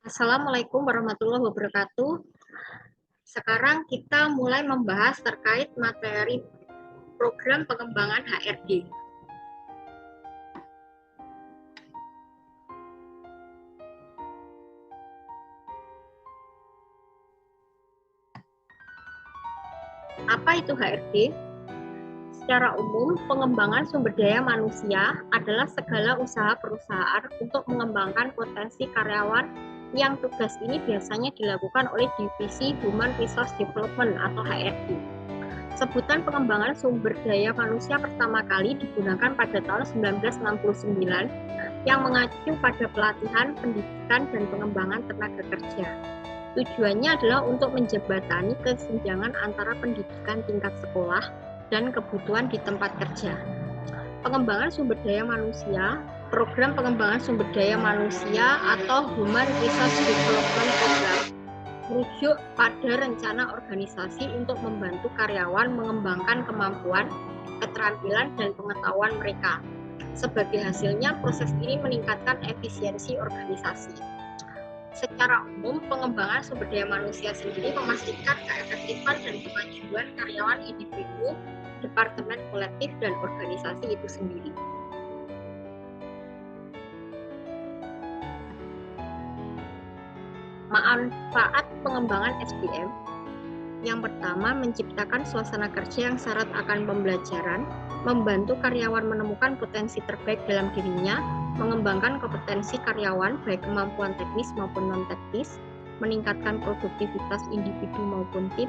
Assalamualaikum warahmatullahi wabarakatuh. Sekarang kita mulai membahas terkait materi program pengembangan HRD. Apa itu HRD? Secara umum, pengembangan sumber daya manusia adalah segala usaha perusahaan untuk mengembangkan potensi karyawan yang tugas ini biasanya dilakukan oleh Divisi Human Resource Development atau HRD. Sebutan pengembangan sumber daya manusia pertama kali digunakan pada tahun 1969 yang mengacu pada pelatihan, pendidikan, dan pengembangan tenaga kerja. Tujuannya adalah untuk menjembatani kesenjangan antara pendidikan tingkat sekolah dan kebutuhan di tempat kerja. Pengembangan sumber daya manusia, program pengembangan sumber daya manusia atau Human Resource Development Program merujuk pada rencana organisasi untuk membantu karyawan mengembangkan kemampuan, keterampilan, dan pengetahuan mereka. Sebagai hasilnya, proses ini meningkatkan efisiensi organisasi. Secara umum, pengembangan sumber daya manusia sendiri memastikan keefektifan dan kemajuan karyawan individu, departemen, kolektif, dan organisasi itu sendiri. Manfaat pengembangan SDM. Yang pertama, menciptakan suasana kerja yang syarat akan pembelajaran, membantu karyawan menemukan potensi terbaik dalam dirinya, mengembangkan kompetensi karyawan baik kemampuan teknis maupun non-teknis, meningkatkan produktivitas individu maupun tim,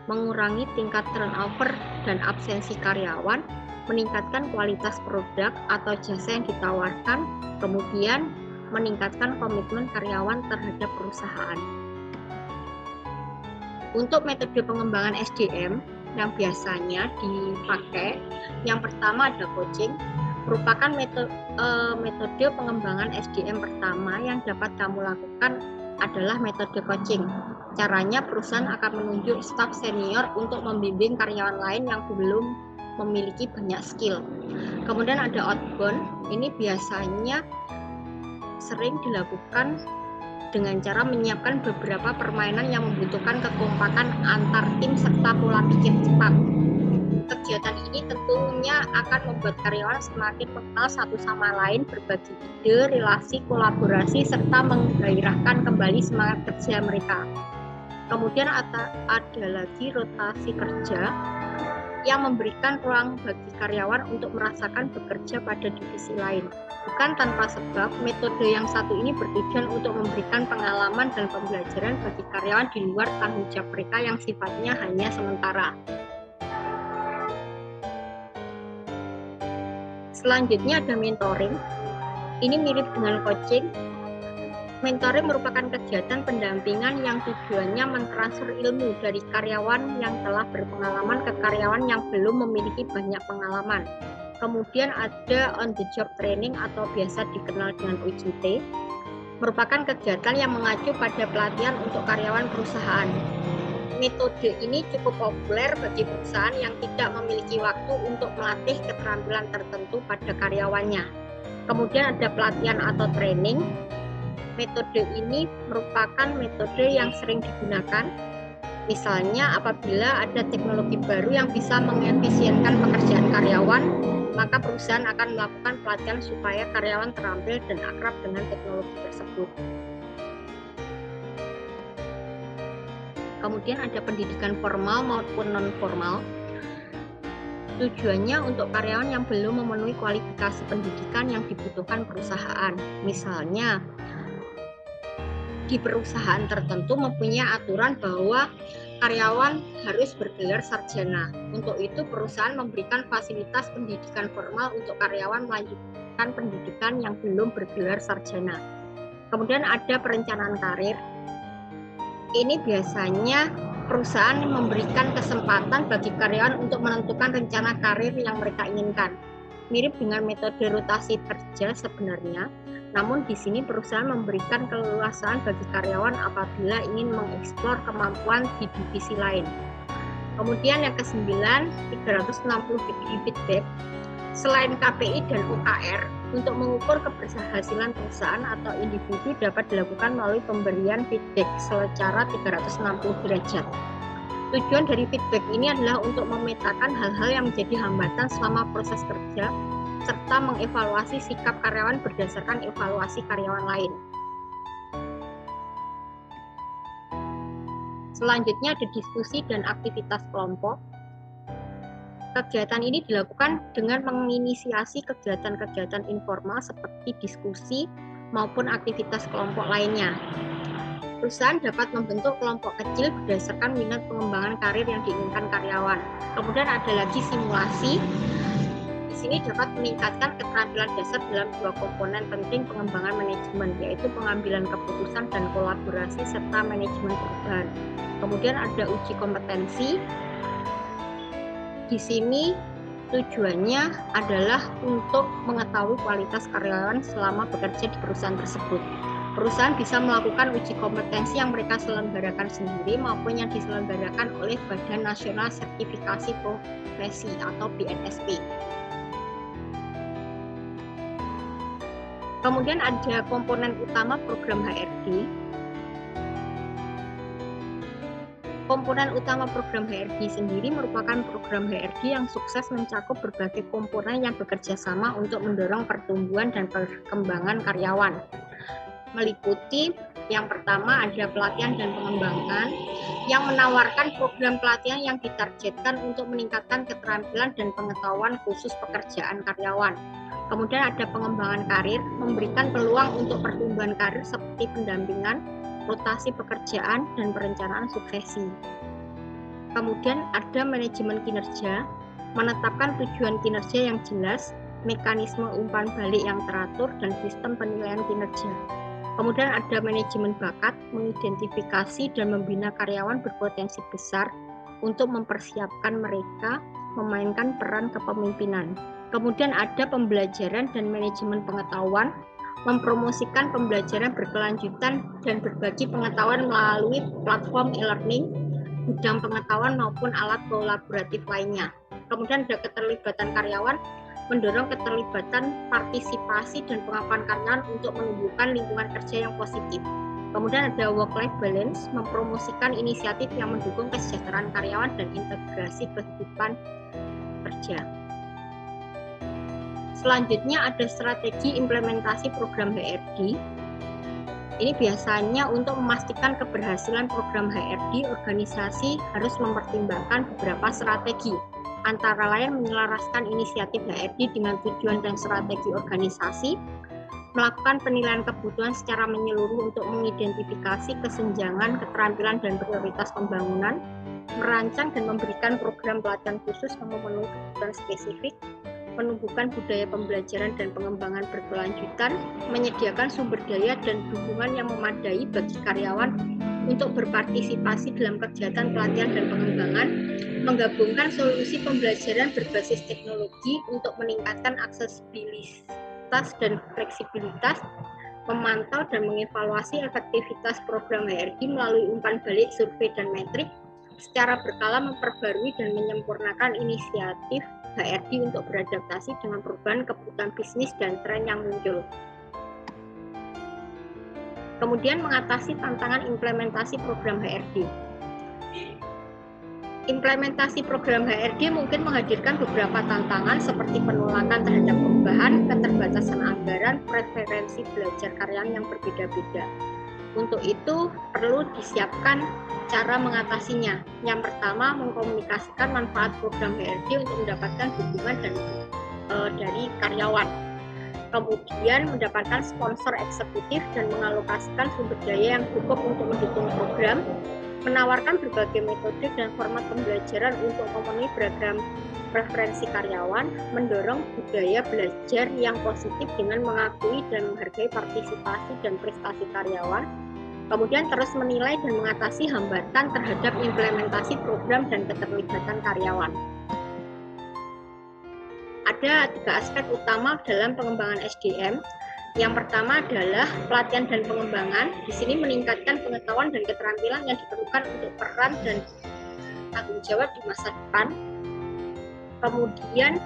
mengurangi tingkat turnover dan absensi karyawan, meningkatkan kualitas produk atau jasa yang ditawarkan, kemudian meningkatkan komitmen karyawan terhadap perusahaan. Untuk metode pengembangan SDM yang biasanya dipakai, yang pertama ada coaching, merupakan metode pengembangan SDM pertama yang dapat kamu lakukan adalah metode coaching. Caranya, perusahaan akan menunjuk staf senior untuk membimbing karyawan lain yang belum memiliki banyak skill. Kemudian ada outbound, ini biasanya sering dilakukan dengan cara menyiapkan beberapa permainan yang membutuhkan kekompakan antar tim serta pola pikir cepat. Kegiatan ini tentunya akan membuat karyawan semakin mengenal satu sama lain, berbagi ide, relasi, kolaborasi, serta menggairahkan kembali semangat kerja mereka. Kemudian ada lagi rotasi kerja yang memberikan ruang bagi karyawan untuk merasakan bekerja pada divisi lain. Bukan tanpa sebab, metode yang satu ini bertujuan untuk memberikan pengalaman dan pembelajaran bagi karyawan di luar tanggung jawab mereka yang sifatnya hanya sementara. Selanjutnya ada mentoring. Ini mirip dengan coaching. Mentoring merupakan kegiatan pendampingan yang tujuannya mentransfer ilmu dari karyawan yang telah berpengalaman ke karyawan yang belum memiliki banyak pengalaman. Kemudian ada on the job training atau biasa dikenal dengan OJT, merupakan kegiatan yang mengacu pada pelatihan untuk karyawan perusahaan. Metode ini cukup populer bagi perusahaan yang tidak memiliki waktu untuk melatih keterampilan tertentu pada karyawannya. Kemudian ada pelatihan atau training. Metode ini merupakan metode yang sering digunakan. Misalnya apabila ada teknologi baru yang bisa mengefisienkan pekerjaan karyawan, maka perusahaan akan melakukan pelatihan supaya karyawan terampil dan akrab dengan teknologi tersebut. Kemudian ada pendidikan formal maupun non-formal. Tujuannya untuk karyawan yang belum memenuhi kualifikasi pendidikan yang dibutuhkan perusahaan. Misalnya, di perusahaan tertentu mempunyai aturan bahwa karyawan harus bergelar sarjana. Untuk itu, perusahaan memberikan fasilitas pendidikan formal untuk karyawan melanjutkan pendidikan yang belum bergelar sarjana. Kemudian ada perencanaan karir. Ini biasanya perusahaan memberikan kesempatan bagi karyawan untuk menentukan rencana karir yang mereka inginkan. Mirip dengan metode rotasi kerja sebenarnya, namun di sini perusahaan memberikan keleluasaan bagi karyawan apabila ingin mengeksplor kemampuan di divisi lain. Kemudian yang ke-9, 360 degree feedback. Selain KPI dan OKR, Untuk mengukur keberhasilan perusahaan atau individu dapat dilakukan melalui pemberian feedback secara 360 derajat. Tujuan dari feedback ini adalah untuk memetakan hal-hal yang menjadi hambatan selama proses kerja, serta mengevaluasi sikap karyawan berdasarkan evaluasi karyawan lain. Selanjutnya ada diskusi dan aktivitas kelompok. Kegiatan ini dilakukan dengan menginisiasi kegiatan-kegiatan informal seperti diskusi maupun aktivitas kelompok lainnya. Perusahaan dapat membentuk kelompok kecil berdasarkan minat pengembangan karir yang diinginkan karyawan. Kemudian ada lagi simulasi. Di sini dapat meningkatkan keterampilan dasar dalam dua komponen penting pengembangan manajemen, yaitu pengambilan keputusan dan kolaborasi serta manajemen perubahan. Kemudian ada uji kompetensi. Di sini tujuannya adalah untuk mengetahui kualitas karyawan selama bekerja di perusahaan tersebut. Perusahaan bisa melakukan uji kompetensi yang mereka selenggarakan sendiri maupun yang diselenggarakan oleh Badan Nasional Sertifikasi Profesi atau BNSP. Kemudian ada komponen utama program HRD. Komponen utama program HRD sendiri merupakan program HRD yang sukses mencakup berbagai komponen yang bekerja sama untuk mendorong pertumbuhan dan perkembangan karyawan. Meliputi yang pertama ada pelatihan dan pengembangan yang menawarkan program pelatihan yang ditargetkan untuk meningkatkan keterampilan dan pengetahuan khusus pekerjaan karyawan. Kemudian ada pengembangan karir, memberikan peluang untuk pertumbuhan karir seperti pendampingan, rotasi pekerjaan, dan perencanaan suksesi. Kemudian ada manajemen kinerja, menetapkan tujuan kinerja yang jelas, mekanisme umpan balik yang teratur, dan sistem penilaian kinerja. Kemudian ada manajemen bakat, mengidentifikasi dan membina karyawan berpotensi besar untuk mempersiapkan mereka memainkan peran kepemimpinan. Kemudian ada pembelajaran dan manajemen pengetahuan, mempromosikan pembelajaran berkelanjutan dan berbagi pengetahuan melalui platform e-learning, bidang pengetahuan maupun alat kolaboratif lainnya. Kemudian ada keterlibatan karyawan, mendorong keterlibatan, partisipasi, dan pengakuan karyawan untuk menumbuhkan lingkungan kerja yang positif. Kemudian ada work-life balance, mempromosikan inisiatif yang mendukung kesejahteraan karyawan dan integrasi kehidupan kerja. Selanjutnya ada strategi implementasi program HRD. Ini biasanya untuk memastikan keberhasilan program HRD, organisasi harus mempertimbangkan beberapa strategi. Antara lain menyelaraskan inisiatif HRD dengan tujuan dan strategi organisasi, melakukan penilaian kebutuhan secara menyeluruh untuk mengidentifikasi kesenjangan, keterampilan, dan prioritas pembangunan, merancang dan memberikan program pelatihan khusus yang memenuhi kebutuhan spesifik, menumbuhkan budaya pembelajaran dan pengembangan berkelanjutan, menyediakan sumber daya dan dukungan yang memadai bagi karyawan untuk berpartisipasi dalam kegiatan pelatihan dan pengembangan, menggabungkan solusi pembelajaran berbasis teknologi untuk meningkatkan aksesibilitas dan fleksibilitas, memantau dan mengevaluasi efektivitas program HRD melalui umpan balik, survei, dan metrik, secara berkala memperbarui dan menyempurnakan inisiatif HRD untuk beradaptasi dengan perubahan kebutuhan bisnis dan tren yang muncul. Kemudian mengatasi tantangan implementasi program HRD. Implementasi program HRD mungkin menghadirkan beberapa tantangan seperti penolakan terhadap perubahan, keterbatasan anggaran, preferensi belajar karyawan yang berbeda-beda. Untuk itu perlu disiapkan cara mengatasinya. Yang pertama, mengkomunikasikan manfaat program HRD untuk mendapatkan dukungan dari karyawan. Kemudian mendapatkan sponsor eksekutif dan mengalokasikan sumber daya yang cukup untuk mendukung program. Menawarkan berbagai metode dan format pembelajaran untuk memenuhi beragam preferensi karyawan. Mendorong budaya belajar yang positif dengan mengakui dan menghargai partisipasi dan prestasi karyawan. Kemudian terus menilai dan mengatasi hambatan terhadap implementasi program dan keterlibatan karyawan. Ada 3 aspek utama dalam pengembangan SDM. Yang pertama adalah pelatihan dan pengembangan. Di sini meningkatkan pengetahuan dan keterampilan yang diperlukan untuk peran dan tanggung jawab di masa depan. Kemudian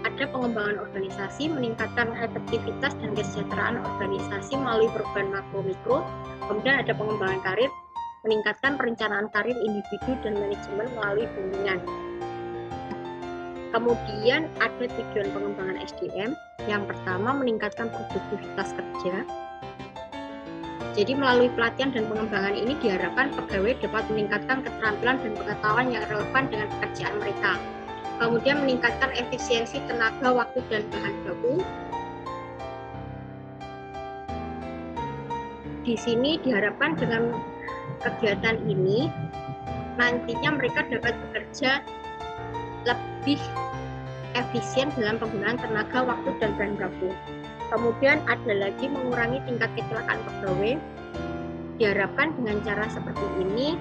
ada pengembangan organisasi, meningkatkan efektivitas dan kesejahteraan organisasi melalui perubahan makro mikro. Kemudian ada pengembangan karir, meningkatkan perencanaan karir individu dan manajemen melalui bimbingan. Kemudian ada tujuan pengembangan SDM. Yang pertama, meningkatkan produktivitas kerja. Jadi melalui pelatihan dan pengembangan ini diharapkan pegawai dapat meningkatkan keterampilan dan pengetahuan yang relevan dengan pekerjaan mereka. Kemudian meningkatkan efisiensi tenaga, waktu, dan bahan baku. Di sini diharapkan dengan kegiatan ini nantinya mereka dapat bekerja lebih efisien dalam penggunaan tenaga, waktu, dan bahan baku. Kemudian ada lagi mengurangi tingkat kecelakaan pegawai. Diharapkan dengan cara seperti ini,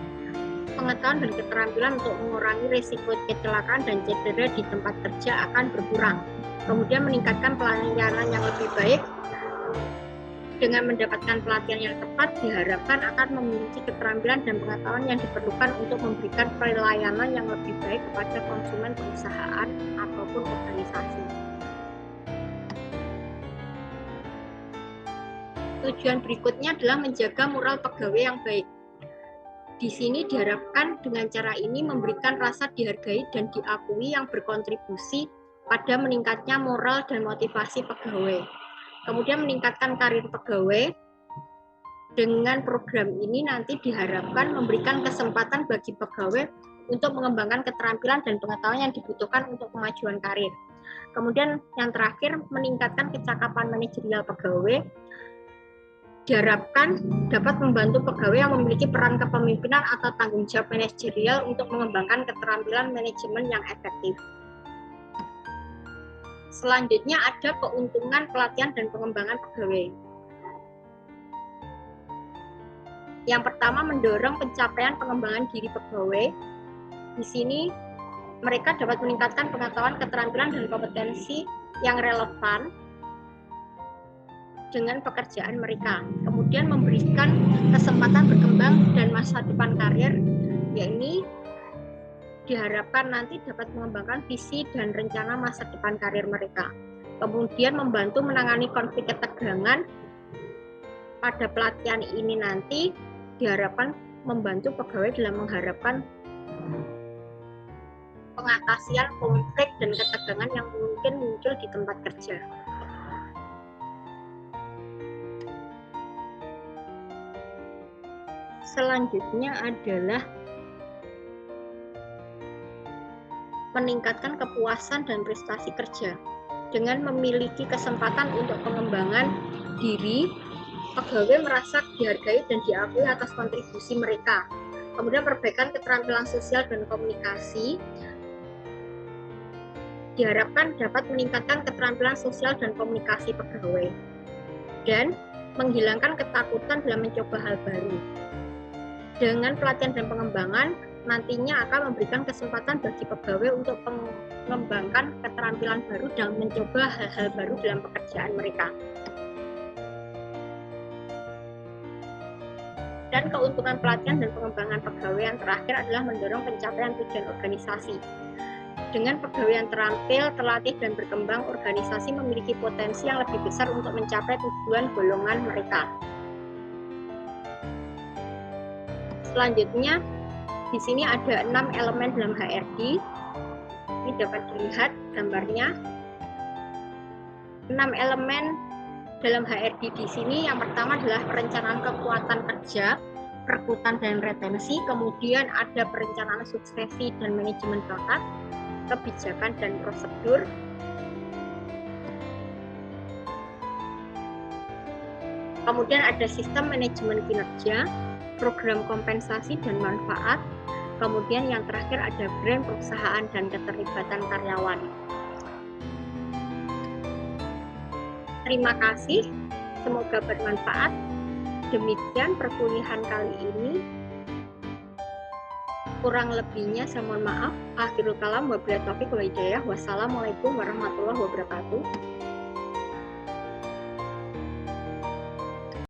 pengetahuan dan keterampilan untuk mengurangi risiko kecelakaan dan cedera di tempat kerja akan berkurang. Kemudian meningkatkan pelayanan yang lebih baik. Dengan mendapatkan pelatihan yang tepat, diharapkan akan memiliki keterampilan dan pengetahuan yang diperlukan untuk memberikan pelayanan yang lebih baik kepada konsumen perusahaan ataupun organisasi. Tujuan berikutnya adalah menjaga moral pegawai yang baik. Di sini diharapkan dengan cara ini memberikan rasa dihargai dan diakui yang berkontribusi pada meningkatnya moral dan motivasi pegawai. Kemudian meningkatkan karir pegawai. Dengan program ini nanti diharapkan memberikan kesempatan bagi pegawai untuk mengembangkan keterampilan dan pengetahuan yang dibutuhkan untuk kemajuan karir. Kemudian yang terakhir, meningkatkan kecakapan manajerial pegawai. Diharapkan dapat membantu pegawai yang memiliki peran kepemimpinan atau tanggung jawab manajerial untuk mengembangkan keterampilan manajemen yang efektif. Selanjutnya ada keuntungan pelatihan dan pengembangan pegawai. Yang pertama, mendorong pencapaian pengembangan diri pegawai. Di sini mereka dapat meningkatkan pengetahuan, keterampilan, dan kompetensi yang relevan dengan pekerjaan mereka. Kemudian memberikan kesempatan berkembang dan masa depan karir, yakni diharapkan nanti dapat mengembangkan visi dan rencana masa depan karir mereka. Kemudian membantu menangani konflik ketegangan. Pada pelatihan ini nanti diharapkan membantu pegawai dalam mengharapkan pengatasian konflik dan ketegangan yang mungkin muncul di tempat kerja. Selanjutnya adalah meningkatkan kepuasan dan prestasi kerja. Dengan memiliki kesempatan untuk pengembangan diri, pegawai merasa dihargai dan diakui atas kontribusi mereka. Kemudian perbaikan keterampilan sosial dan komunikasi. Diharapkan dapat meningkatkan keterampilan sosial dan komunikasi pegawai. Dan menghilangkan ketakutan dalam mencoba hal baru. Dengan pelatihan dan pengembangan, nantinya akan memberikan kesempatan bagi pegawai untuk mengembangkan keterampilan baru dan mencoba hal-hal baru dalam pekerjaan mereka. Dan keuntungan pelatihan dan pengembangan pegawai yang terakhir adalah mendorong pencapaian tujuan organisasi. Dengan pegawai yang terampil, terlatih, dan berkembang, organisasi memiliki potensi yang lebih besar untuk mencapai tujuan golongan mereka. Selanjutnya, di sini ada 6 elemen dalam HRD. Ini dapat dilihat gambarnya. 6 elemen dalam HRD di sini, yang pertama adalah perencanaan kekuatan kerja, rekrutan dan retensi, kemudian ada perencanaan suksesi dan manajemen bakat, kebijakan dan prosedur, kemudian ada sistem manajemen kinerja, program kompensasi dan manfaat, kemudian yang terakhir ada brand perusahaan dan keterlibatan karyawan. Terima kasih, semoga bermanfaat. Demikian perkuliahan kali ini. Kurang lebihnya saya mohon maaf. Akhirul kalam, wabillahi taufiq wal hidayah. Wassalamualaikum warahmatullahi wabarakatuh.